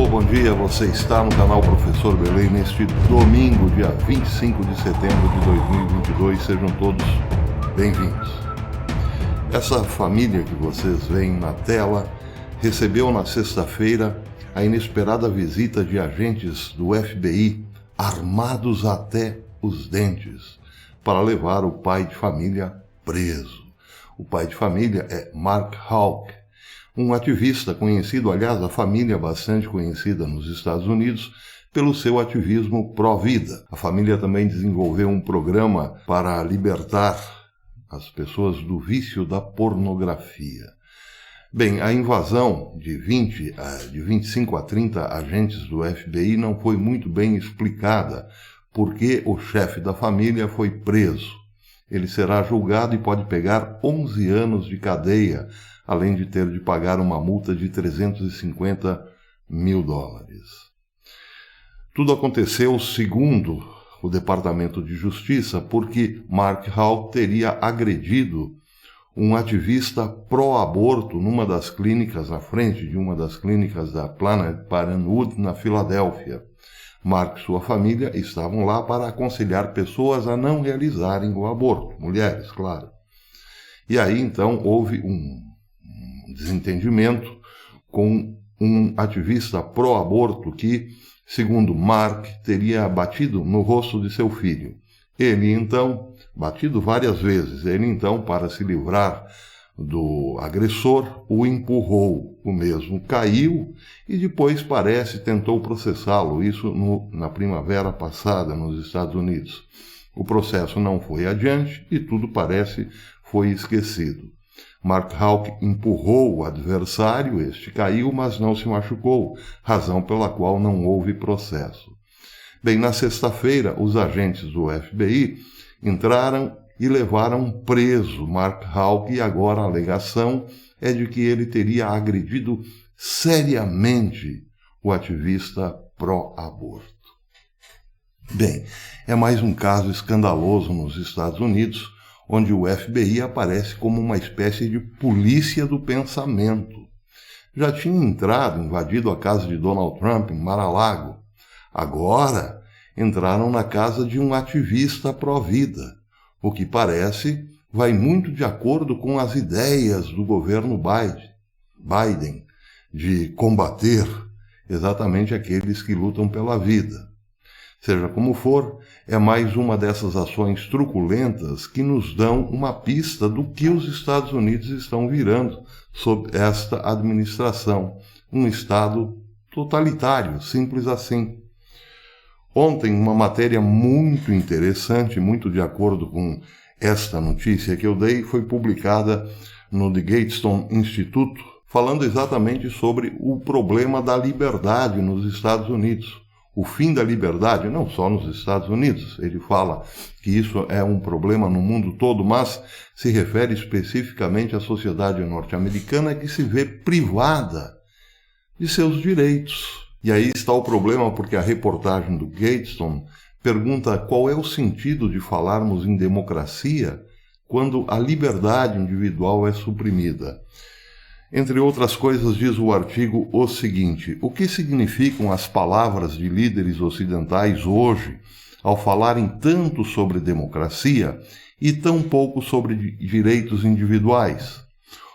Alô, bom dia, você está no canal Professor Belém neste domingo, dia 25 de setembro de 2022, sejam todos bem-vindos. Essa família que vocês veem na tela recebeu na sexta-feira a inesperada visita de agentes do FBI armados até os dentes para levar o pai de família preso. O pai de família é Mark Houck, um ativista conhecido, aliás, a família bastante conhecida nos Estados Unidos pelo seu ativismo pró-vida. A família também desenvolveu um programa para libertar as pessoas do vício da pornografia. Bem, a invasão de 25 a 30 agentes do FBI não foi muito bem explicada, porque o chefe da família foi preso. Ele será julgado e pode pegar 11 anos de cadeia, além de ter de pagar uma multa de $350 mil. Tudo aconteceu, segundo o Departamento de Justiça, porque Mark Houck teria agredido um ativista pró-aborto numa das clínicas, à frente de uma das clínicas da Planned Parenthood, na Filadélfia. Mark e sua família estavam lá para aconselhar pessoas a não realizarem o aborto, mulheres, claro. E aí, então, houve um desentendimento com um ativista pró-aborto que, segundo Mark, teria batido no rosto de seu filho. Ele, então, batido várias vezes, para se livrar do agressor, o empurrou. O mesmo caiu e depois, tentou processá-lo, isso na primavera passada nos Estados Unidos. O processo não foi adiante e tudo foi esquecido. Mark Houck empurrou o adversário, este caiu, mas não se machucou, razão pela qual não houve processo. Bem, na sexta-feira, os agentes do FBI entraram e levaram preso Mark Houck e agora a alegação é de que ele teria agredido seriamente o ativista pró-aborto. Bem, é mais um caso escandaloso nos Estados Unidos, onde o FBI aparece como uma espécie de polícia do pensamento. Já tinha invadido a casa de Donald Trump em Mar-a-Lago. Agora entraram na casa de um ativista pró-vida, o que vai muito de acordo com as ideias do governo Biden de combater exatamente aqueles que lutam pela vida. Seja como for, é mais uma dessas ações truculentas que nos dão uma pista do que os Estados Unidos estão virando sob esta administração. Um Estado totalitário, simples assim. Ontem, uma matéria muito interessante, muito de acordo com esta notícia que eu dei, foi publicada no The Gatestone Institute, falando exatamente sobre o problema da liberdade nos Estados Unidos. O fim da liberdade, não só nos Estados Unidos, ele fala que isso é um problema no mundo todo, mas se refere especificamente à sociedade norte-americana que se vê privada de seus direitos. E aí está o problema, porque a reportagem do Gatestone pergunta qual é o sentido de falarmos em democracia quando a liberdade individual é suprimida. Entre outras coisas, diz o artigo o seguinte: o que significam as palavras de líderes ocidentais hoje ao falarem tanto sobre democracia e tão pouco sobre direitos individuais?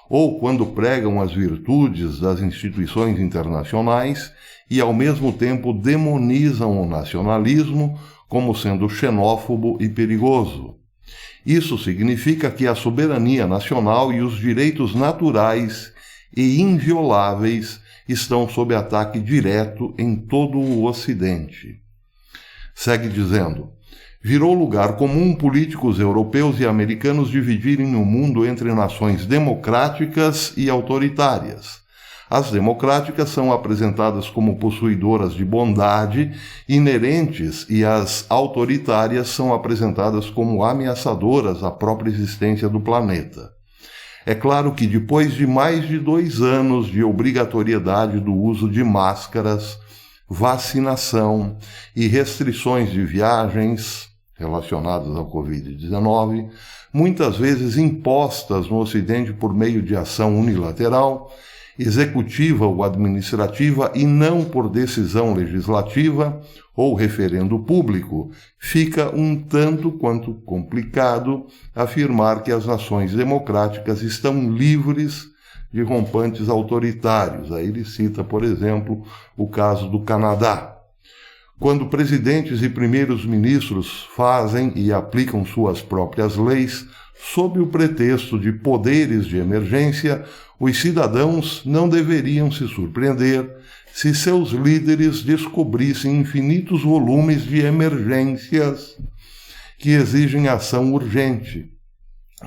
Ou quando pregam as virtudes das instituições internacionais e ao mesmo tempo demonizam o nacionalismo como sendo xenófobo e perigoso? Isso significa que a soberania nacional e os direitos naturais e invioláveis estão sob ataque direto em todo o Ocidente. Segue dizendo: virou lugar comum políticos europeus e americanos dividirem o mundo entre nações democráticas e autoritárias. As democráticas são apresentadas como possuidoras de bondade inerentes e as autoritárias são apresentadas como ameaçadoras à própria existência do planeta. É claro que depois de mais de 2 anos de obrigatoriedade do uso de máscaras, vacinação e restrições de viagens relacionadas ao Covid-19, muitas vezes impostas no Ocidente por meio de ação unilateral, executiva ou administrativa e não por decisão legislativa ou referendo público, fica um tanto quanto complicado afirmar que as nações democráticas estão livres de rompantes autoritários. Aí ele cita, por exemplo, o caso do Canadá. Quando presidentes e primeiros ministros fazem e aplicam suas próprias leis sob o pretexto de poderes de emergência, os cidadãos não deveriam se surpreender se seus líderes descobrissem infinitos volumes de emergências que exigem ação urgente.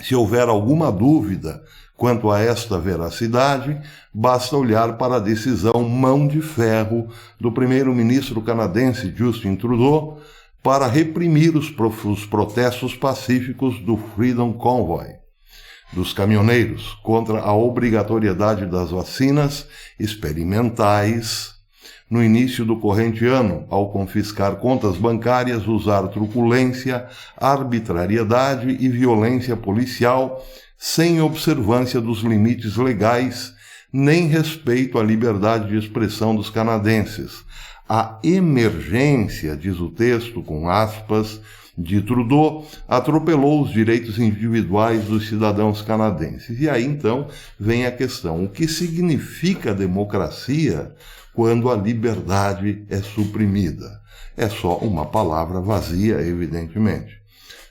Se houver alguma dúvida quanto a esta veracidade, basta olhar para a decisão mão de ferro do primeiro-ministro canadense Justin Trudeau para reprimir os protestos pacíficos do Freedom Convoy, dos caminhoneiros, contra a obrigatoriedade das vacinas experimentais no início do corrente ano, ao confiscar contas bancárias, usar truculência, arbitrariedade e violência policial sem observância dos limites legais, nem respeito à liberdade de expressão dos canadenses. A emergência, diz o texto, com aspas, de Trudeau, atropelou os direitos individuais dos cidadãos canadenses. E aí, então, vem a questão: o que significa democracia quando a liberdade é suprimida? É só uma palavra vazia, evidentemente.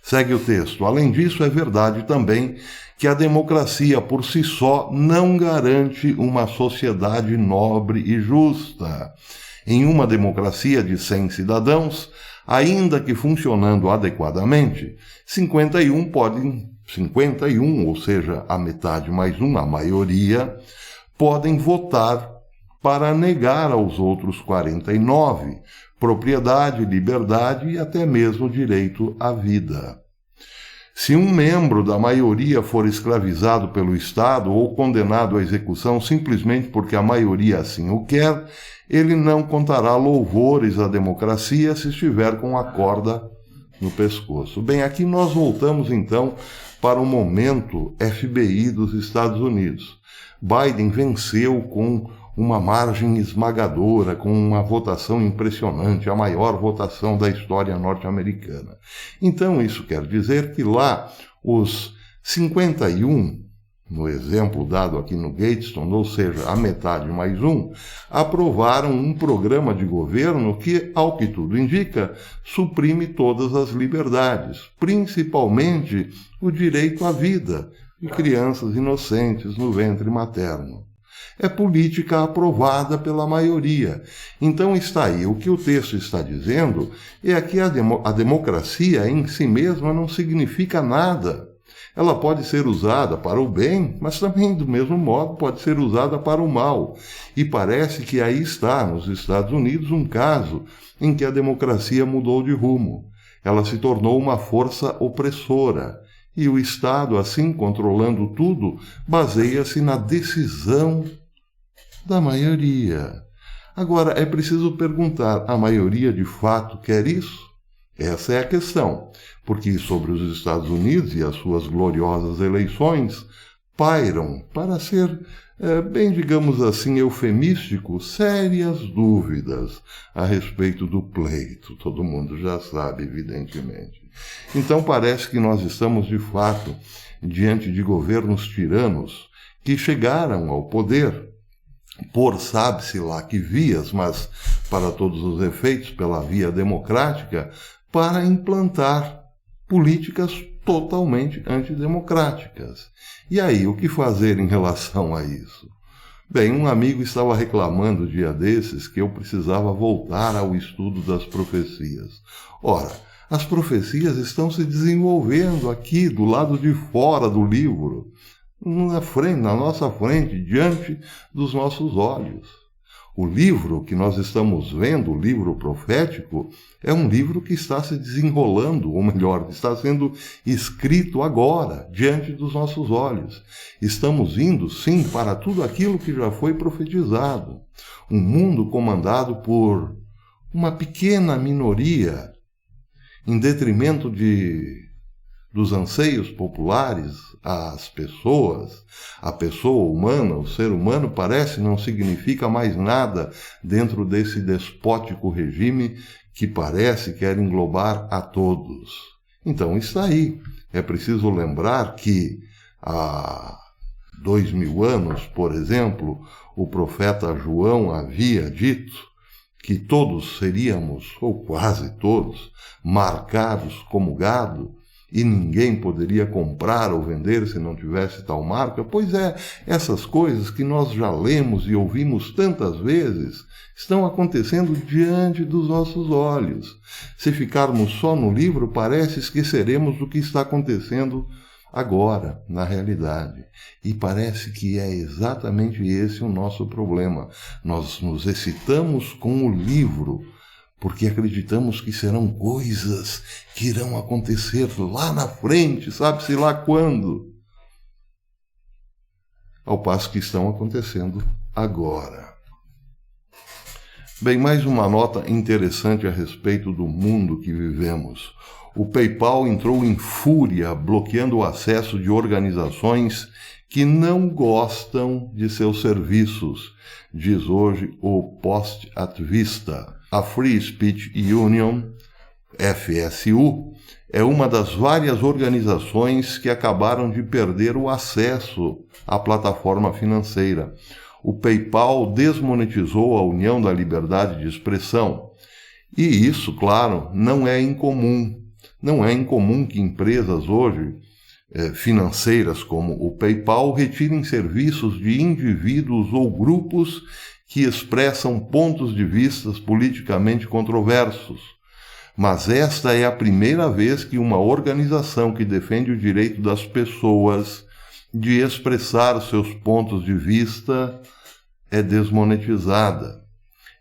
Segue o texto. Além disso, é verdade também que a democracia por si só não garante uma sociedade nobre e justa. Em uma democracia de 100 cidadãos, ainda que funcionando adequadamente, 51, ou seja, a metade mais um, a maioria, podem votar para negar aos outros 49 propriedade, liberdade e até mesmo direito à vida. Se um membro da maioria for escravizado pelo Estado ou condenado à execução simplesmente porque a maioria assim o quer, ele não contará louvores à democracia se estiver com a corda no pescoço. Bem, aqui nós voltamos então para o momento FBI dos Estados Unidos. Biden venceu com uma margem esmagadora, com uma votação impressionante, a maior votação da história norte-americana. Então, isso quer dizer que lá os 51, no exemplo dado aqui no Gatestone, ou seja, a metade mais um, aprovaram um programa de governo que, ao que tudo indica, suprime todas as liberdades, principalmente o direito à vida de crianças inocentes no ventre materno. É política aprovada pela maioria. Então está aí. O que o texto está dizendo é que a democracia em si mesma não significa nada. Ela pode ser usada para o bem, mas também, do mesmo modo, pode ser usada para o mal. E parece que aí está, nos Estados Unidos, um caso em que a democracia mudou de rumo. Ela se tornou uma força opressora. E o Estado, assim, controlando tudo, baseia-se na decisão da maioria. Agora, é preciso perguntar, a maioria de fato quer isso? Essa é a questão, porque sobre os Estados Unidos e as suas gloriosas eleições pairam, para ser, bem digamos assim, eufemístico, sérias dúvidas a respeito do pleito. Todo mundo já sabe, evidentemente. Então parece que nós estamos, de fato, diante de governos tiranos que chegaram ao poder por sabe-se lá que vias, mas para todos os efeitos pela via democrática, para implantar políticas totalmente antidemocráticas. E aí, o que fazer em relação a isso? Bem, um amigo estava reclamando dia desses que eu precisava voltar ao estudo das profecias. Ora, as profecias estão se desenvolvendo aqui, do lado de fora do livro, na nossa frente, diante dos nossos olhos. O livro que nós estamos vendo, o livro profético, é um livro que está se desenrolando, ou melhor, está sendo escrito agora, diante dos nossos olhos. Estamos indo, sim, para tudo aquilo que já foi profetizado. Um mundo comandado por uma pequena minoria, em detrimento de dos anseios populares, as pessoas, a pessoa humana, o ser humano parece não significa mais nada dentro desse despótico regime que parece quer englobar a todos. Então está aí. É preciso lembrar que há 2000 anos, por exemplo, o profeta João havia dito que todos seríamos, ou quase todos, marcados como gado, e ninguém poderia comprar ou vender se não tivesse tal marca. Pois é, essas coisas que nós já lemos e ouvimos tantas vezes estão acontecendo diante dos nossos olhos. Se ficarmos só no livro, parece esqueceremos do que está acontecendo agora, na realidade. E parece que é exatamente esse o nosso problema. Nós nos excitamos com o livro, porque acreditamos que serão coisas que irão acontecer lá na frente, sabe-se lá quando. Ao passo que estão acontecendo agora. Bem, mais uma nota interessante a respeito do mundo que vivemos. O PayPal entrou em fúria, bloqueando o acesso de organizações que não gostam de seus serviços, diz hoje o Post-Atvista. A Free Speech Union, FSU, é uma das várias organizações que acabaram de perder o acesso à plataforma financeira. O PayPal desmonetizou a União da Liberdade de Expressão. E isso, claro, não é incomum. Não é incomum que empresas hoje financeiras como o PayPal retirem serviços de indivíduos ou grupos que expressam pontos de vista politicamente controversos. Mas esta é a primeira vez que uma organização que defende o direito das pessoas de expressar seus pontos de vista é desmonetizada.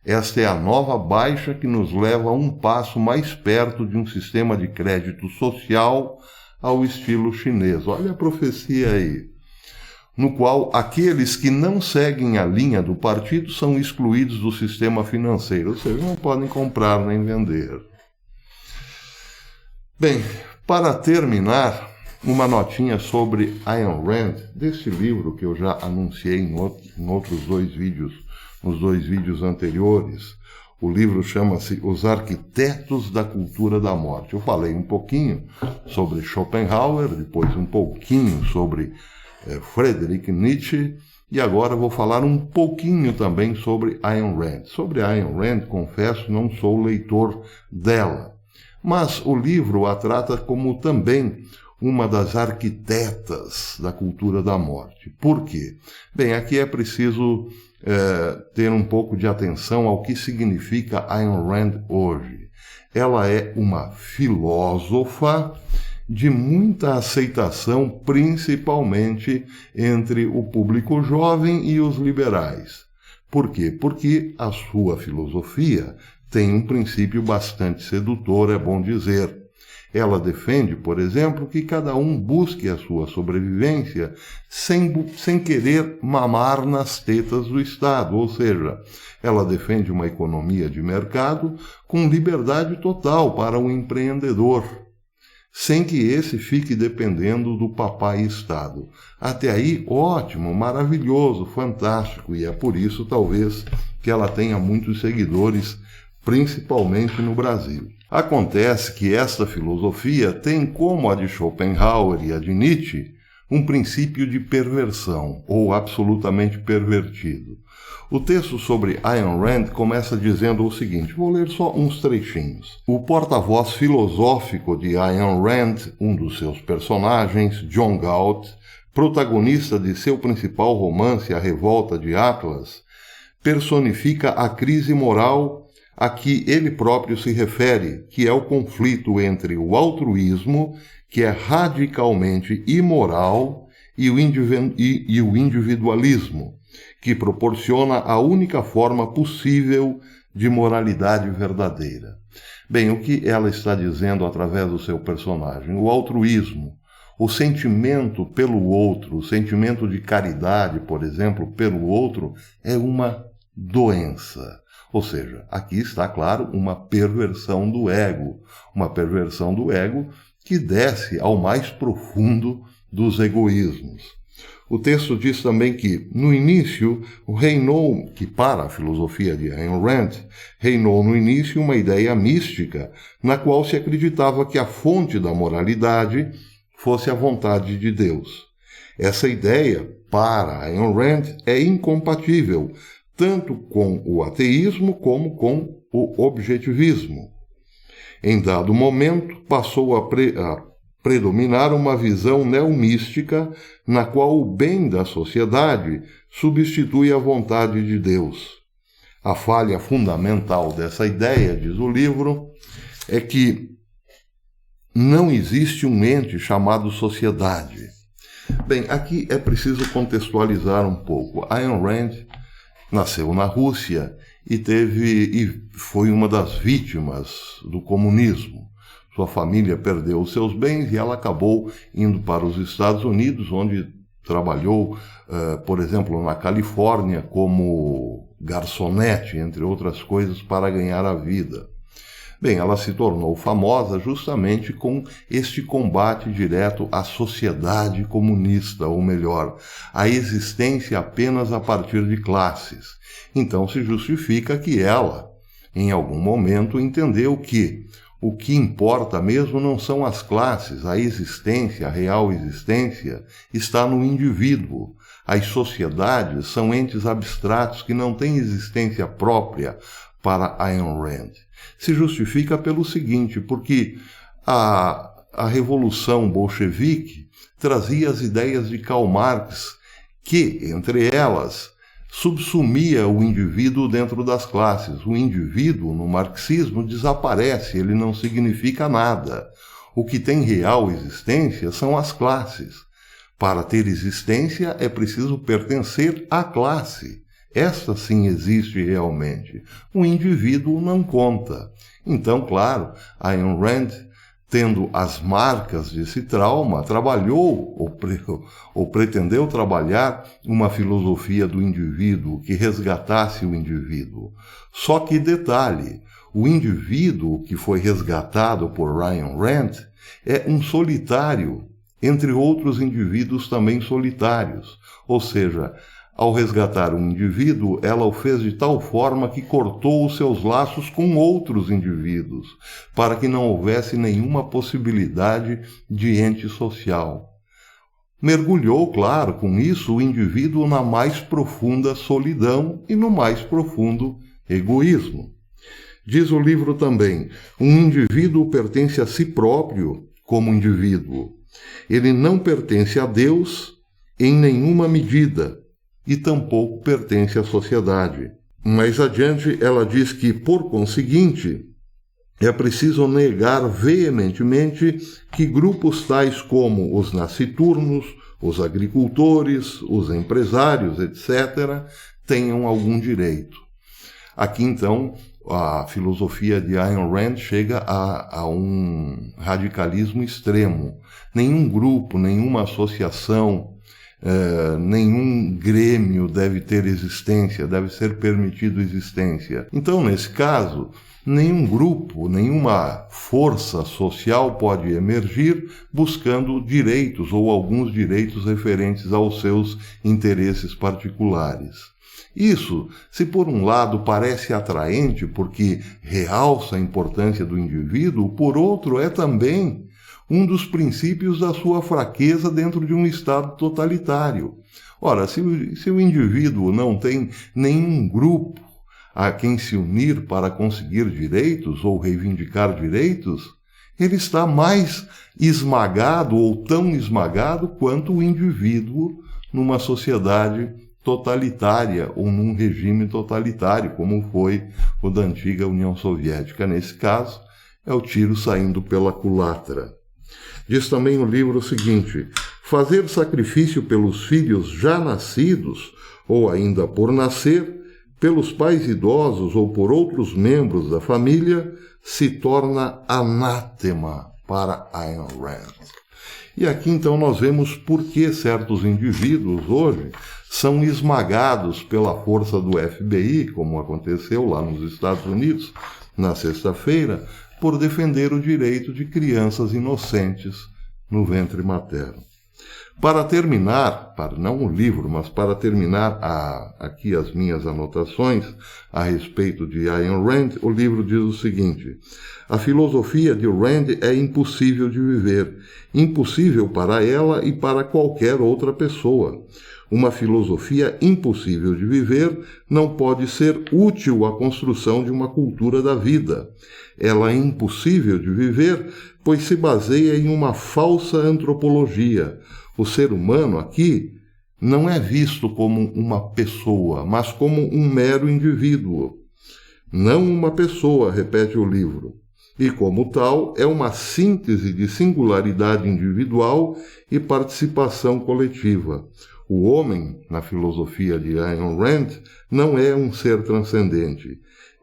Esta é a nova baixa que nos leva a um passo mais perto de um sistema de crédito social ao estilo chinês. Olha a profecia aí. No qual aqueles que não seguem a linha do partido são excluídos do sistema financeiro, ou seja, não podem comprar nem vender. Bem, para terminar, uma notinha sobre Ayn Rand, deste livro que eu já anunciei em outros dois vídeos, nos dois vídeos anteriores. O livro chama-se Os Arquitetos da Cultura da Morte. Eu falei um pouquinho sobre Schopenhauer, depois um pouquinho sobre Friedrich Nietzsche, e agora vou falar um pouquinho também sobre Ayn Rand. Sobre Ayn Rand, confesso, não sou leitor dela, mas o livro a trata como também uma das arquitetas da cultura da morte. Por quê? Bem, aqui é preciso ter um pouco de atenção ao que significa Ayn Rand hoje. Ela é uma filósofa de muita aceitação, principalmente entre o público jovem e os liberais. Por quê? Porque a sua filosofia tem um princípio bastante sedutor, é bom dizer. Ela defende, por exemplo, que cada um busque a sua sobrevivência sem querer mamar nas tetas do Estado, ou seja, ela defende uma economia de mercado com liberdade total para o empreendedor, sem que esse fique dependendo do papai Estado. Até aí, ótimo, maravilhoso, fantástico, e é por isso, talvez, que ela tenha muitos seguidores, principalmente no Brasil. Acontece que esta filosofia tem, como a de Schopenhauer e a de Nietzsche, um princípio de perversão, ou absolutamente pervertido. O texto sobre Ayn Rand começa dizendo o seguinte, vou ler só uns trechinhos. O porta-voz filosófico de Ayn Rand, um dos seus personagens, John Galt, protagonista de seu principal romance, A Revolta de Atlas, personifica a crise moral a que ele próprio se refere, que é o conflito entre o altruísmo, que é radicalmente imoral, e o individualismo, que proporciona a única forma possível de moralidade verdadeira. Bem, o que ela está dizendo através do seu personagem? O altruísmo, o sentimento pelo outro, o sentimento de caridade, por exemplo, pelo outro, é uma doença. Ou seja, aqui está, claro, uma perversão do ego que desce ao mais profundo dos egoísmos. O texto diz também que, no início, que para a filosofia de Ayn Rand, reinou no início uma ideia mística, na qual se acreditava que a fonte da moralidade fosse a vontade de Deus. Essa ideia, para Ayn Rand, é incompatível, tanto com o ateísmo como com o objetivismo. Em dado momento, passou a predominar uma visão neomística na qual o bem da sociedade substitui a vontade de Deus. A falha fundamental dessa ideia, diz o livro, é que não existe um ente chamado sociedade. Bem, aqui é preciso contextualizar um pouco. Ayn Rand nasceu na Rússia e foi uma das vítimas do comunismo. Sua família perdeu os seus bens e ela acabou indo para os Estados Unidos, onde trabalhou, por exemplo, na Califórnia como garçonete, entre outras coisas, para ganhar a vida. Bem, ela se tornou famosa justamente com este combate direto à sociedade comunista, ou melhor, à existência apenas a partir de classes. Então se justifica que ela, em algum momento, entendeu que o que importa mesmo não são as classes, a existência, a real existência, está no indivíduo. As sociedades são entes abstratos que não têm existência própria para Ayn Rand. Se justifica pelo seguinte, porque a Revolução Bolchevique trazia as ideias de Karl Marx, que, entre elas, subsumia o indivíduo dentro das classes. O indivíduo, no marxismo, desaparece, ele não significa nada. O que tem real existência são as classes. Para ter existência é preciso pertencer à classe. Esta sim existe realmente. O indivíduo não conta. Então, claro, Ayn Rand, tendo as marcas desse trauma, trabalhou ou pretendeu trabalhar uma filosofia do indivíduo que resgatasse o indivíduo. Só que, detalhe, o indivíduo que foi resgatado por Ayn Rand é um solitário, entre outros indivíduos também solitários. Ou seja, ao resgatar um indivíduo, ela o fez de tal forma que cortou os seus laços com outros indivíduos, para que não houvesse nenhuma possibilidade de ente social. Mergulhou, claro, com isso o indivíduo na mais profunda solidão e no mais profundo egoísmo. Diz o livro também, um indivíduo pertence a si próprio como indivíduo. Ele não pertence a Deus em nenhuma medida, e tampouco pertence à sociedade. Mais adiante, ela diz que, por conseguinte, é preciso negar veementemente que grupos tais como os nasciturnos, os agricultores, os empresários, etc., tenham algum direito. Aqui, então, a filosofia de Ayn Rand chega a um radicalismo extremo. Nenhum grupo, nenhuma associação, nenhum grêmio deve ter existência, deve ser permitido existência. Então, nesse caso, nenhum grupo, nenhuma força social pode emergir buscando direitos ou alguns direitos referentes aos seus interesses particulares. Isso, se por um lado parece atraente porque realça a importância do indivíduo, por outro é também um dos princípios da sua fraqueza dentro de um Estado totalitário. Ora, se o indivíduo não tem nenhum grupo a quem se unir para conseguir direitos ou reivindicar direitos, ele está mais esmagado ou tão esmagado quanto o indivíduo numa sociedade totalitária ou num regime totalitário, como foi o da antiga União Soviética. Nesse caso, é o tiro saindo pela culatra. Diz também o livro o seguinte: fazer sacrifício pelos filhos já nascidos, ou ainda por nascer, pelos pais idosos ou por outros membros da família, se torna anátema para Ayn Rand. E aqui então nós vemos por que certos indivíduos hoje são esmagados pela força do FBI, como aconteceu lá nos Estados Unidos, na sexta-feira, por defender o direito de crianças inocentes no ventre materno. Para terminar, não o livro, mas para terminar aqui as minhas anotações a respeito de Ayn Rand, o livro diz o seguinte: a filosofia de Rand é impossível de viver, impossível para ela e para qualquer outra pessoa. Uma filosofia impossível de viver não pode ser útil à construção de uma cultura da vida. Ela é impossível de viver, pois se baseia em uma falsa antropologia. O ser humano aqui não é visto como uma pessoa, mas como um mero indivíduo. Não uma pessoa, repete o livro. E, como tal, é uma síntese de singularidade individual e participação coletiva. O homem, na filosofia de Ayn Rand, não é um ser transcendente.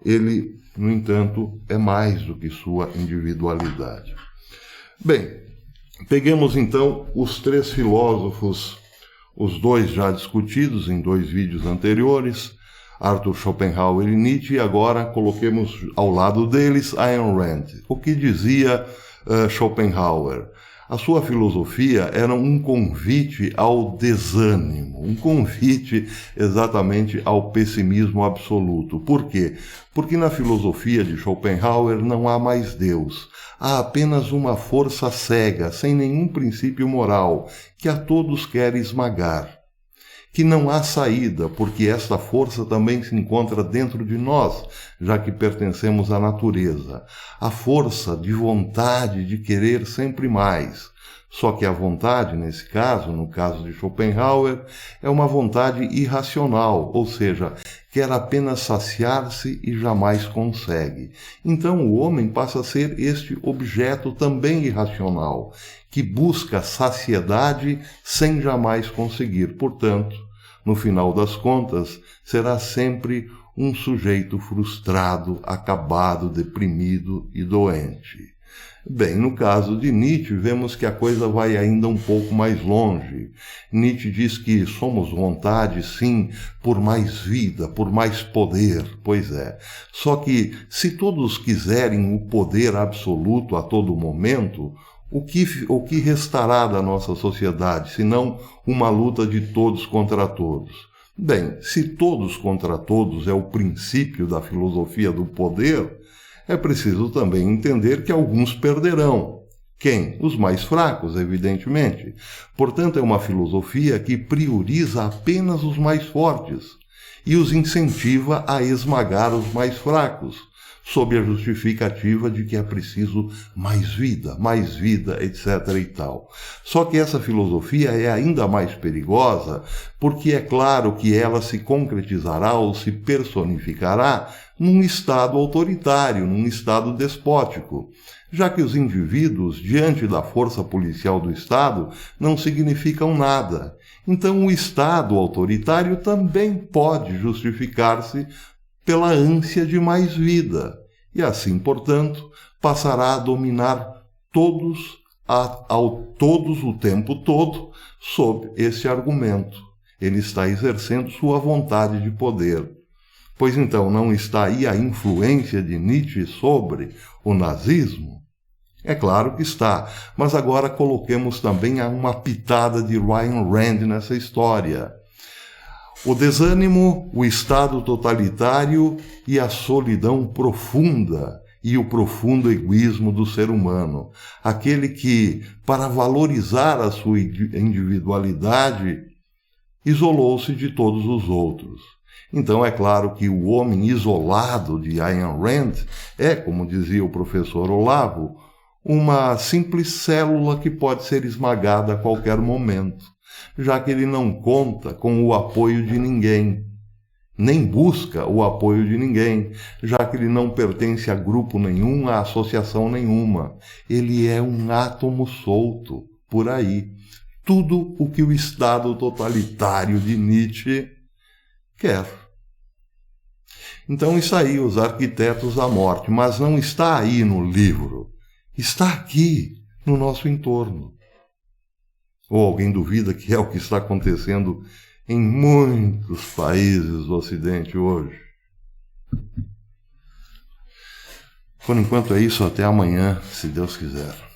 Ele, no entanto, é mais do que sua individualidade. Bem, peguemos então os três filósofos, os dois já discutidos em 2 vídeos anteriores, Arthur Schopenhauer e Nietzsche, e agora coloquemos ao lado deles Ayn Rand. O que dizia Schopenhauer? A sua filosofia era um convite ao desânimo, um convite exatamente ao pessimismo absoluto. Por quê? Porque na filosofia de Schopenhauer não há mais Deus. Há apenas uma força cega, sem nenhum princípio moral, que a todos quer esmagar. Que não há saída, porque esta força também se encontra dentro de nós, já que pertencemos à natureza. A força de vontade de querer sempre mais. Só que a vontade, nesse caso, no caso de Schopenhauer, é uma vontade irracional, ou seja, quer apenas saciar-se e jamais consegue. Então o homem passa a ser este objeto também irracional, que busca saciedade sem jamais conseguir. Portanto, no final das contas, será sempre um sujeito frustrado, acabado, deprimido e doente. Bem, no caso de Nietzsche, vemos que a coisa vai ainda um pouco mais longe. Nietzsche diz que somos vontade, sim, por mais vida, por mais poder. Pois é. Só que, se todos quiserem o poder absoluto a todo momento, o que restará da nossa sociedade, senão uma luta de todos contra todos? Bem, se todos contra todos é o princípio da filosofia do poder, é preciso também entender que alguns perderão. Quem? Os mais fracos, evidentemente. Portanto, é uma filosofia que prioriza apenas os mais fortes e os incentiva a esmagar os mais fracos, sob a justificativa de que é preciso mais vida, etc. e tal. Só que essa filosofia é ainda mais perigosa, porque é claro que ela se concretizará ou se personificará num Estado autoritário, num Estado despótico, já que os indivíduos, diante da força policial do Estado, não significam nada. Então o Estado autoritário também pode justificar-se pela ânsia de mais vida, e assim, portanto, passará a dominar todos o tempo todo sob esse argumento. Ele está exercendo sua vontade de poder. Pois então, não está aí a influência de Nietzsche sobre o nazismo? É claro que está, mas agora coloquemos também uma pitada de Ayn Rand nessa história. O desânimo, o estado totalitário e a solidão profunda e o profundo egoísmo do ser humano. Aquele que, para valorizar a sua individualidade, isolou-se de todos os outros. Então é claro que o homem isolado de Ayn Rand é, como dizia o professor Olavo, uma simples célula que pode ser esmagada a qualquer momento, já que ele não conta com o apoio de ninguém, nem busca o apoio de ninguém, já que ele não pertence a grupo nenhum, a associação nenhuma. Ele é um átomo solto por aí. Tudo o que o Estado totalitário de Nietzsche quer. Então isso aí, os arquitetos da morte, mas não está aí no livro, está aqui no nosso entorno. Ou alguém duvida que é o que está acontecendo em muitos países do Ocidente hoje? Por enquanto é isso, até amanhã, se Deus quiser.